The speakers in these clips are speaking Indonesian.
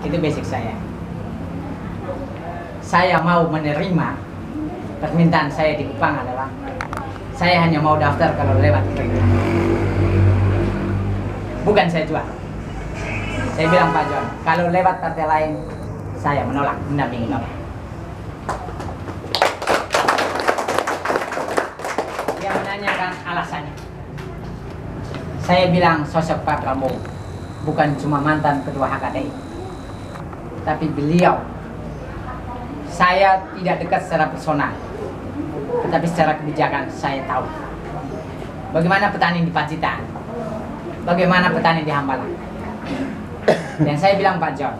Itu basic saya. Saya mau menerima permintaan saya di Kupang adalah saya hanya mau daftar kalau lewat kredit. Bukan saya jual. Saya bilang Pak John, kalau lewat partai lain saya menolak mendampingi Bapak. Dia menanyakan alasannya. Saya bilang sosok Pak Prabowo bukan cuma mantan ketua HKTI, tapi beliau, saya tidak dekat secara personal, tetapi secara kebijakan saya tahu bagaimana petani di Pacitan, bagaimana petani di Hambalang. Dan saya bilang Pak John,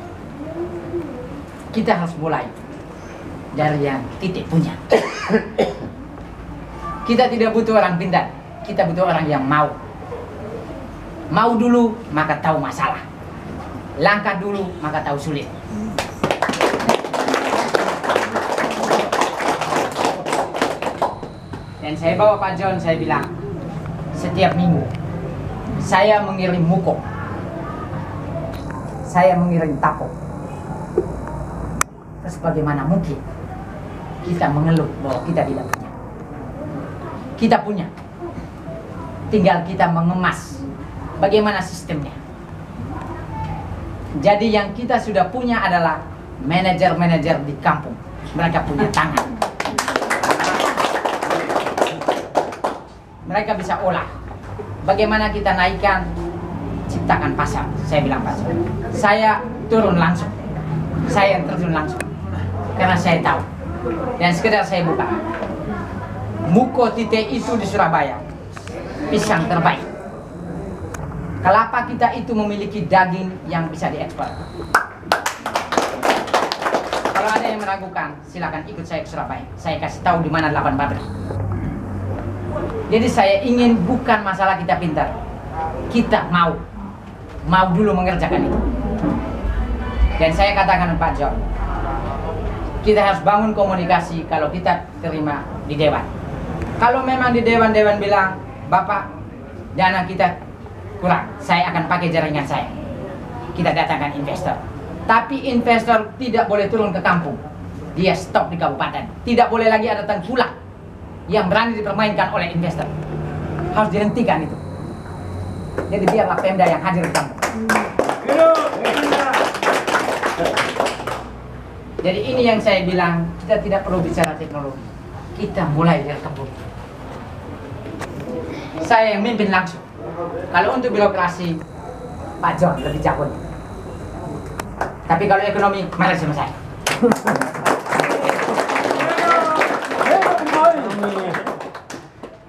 kita harus mulai dari yang titik punya. Kita tidak butuh orang pintar, kita butuh orang yang mau. Mau dulu maka tahu masalah, langkah dulu maka tahu sulit. Dan saya bawa Pak John, saya bilang setiap minggu saya mengirim muko, saya mengirim tapo. Terus bagaimana mungkin kita mengeluh bahwa kita tidak punya? Kita punya, tinggal kita mengemas bagaimana sistemnya. Jadi yang kita sudah punya adalah manajer-manajer di kampung. Mereka punya tangan, mereka bisa olah. Bagaimana kita naikkan, ciptakan pasar. Saya bilang pasar, saya turun langsung, saya terjun langsung, karena saya tahu. Dan sekedar saya buka muko titik itu di Surabaya, pisang terbaik. Kelapa kita itu memiliki daging yang bisa diekspor. Kalau ada yang meragukan, silakan ikut saya ke Surabaya. Saya kasih tahu di mana 8 pabrik. Jadi saya ingin bukan masalah kita pintar, kita mau dulu mengerjakan itu. Dan saya katakan Pak John, kita harus bangun komunikasi kalau kita terima di dewan. Kalau memang di dewan bilang, Bapak, dana kita kurang, saya akan pakai jaringan saya. Kita datangkan investor. Tapi investor tidak boleh turun ke kampung. Dia stop di kabupaten. Tidak boleh lagi ada tengkulak yang berani dipermainkan oleh investor. Harus dihentikan itu. Jadi biarlah Pemda yang hadir di kampung. Jadi ini yang saya bilang, kita tidak perlu bicara teknologi. Kita mulai dari kampung. Saya yang mimpin langsung. Kalau untuk birokrasi, Pak John lebih jago. Tapi kalau ekonomi, mari sama saya.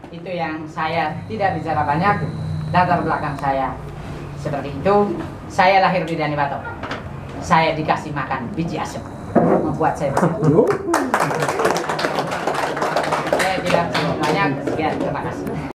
Itu yang saya tidak bicara banyak. Latar belakang saya seperti itu. Saya lahir di Dani Batok. Saya dikasih makan biji asem, membuat saya besar. Saya tidak banyak. Sekian, terima kasih.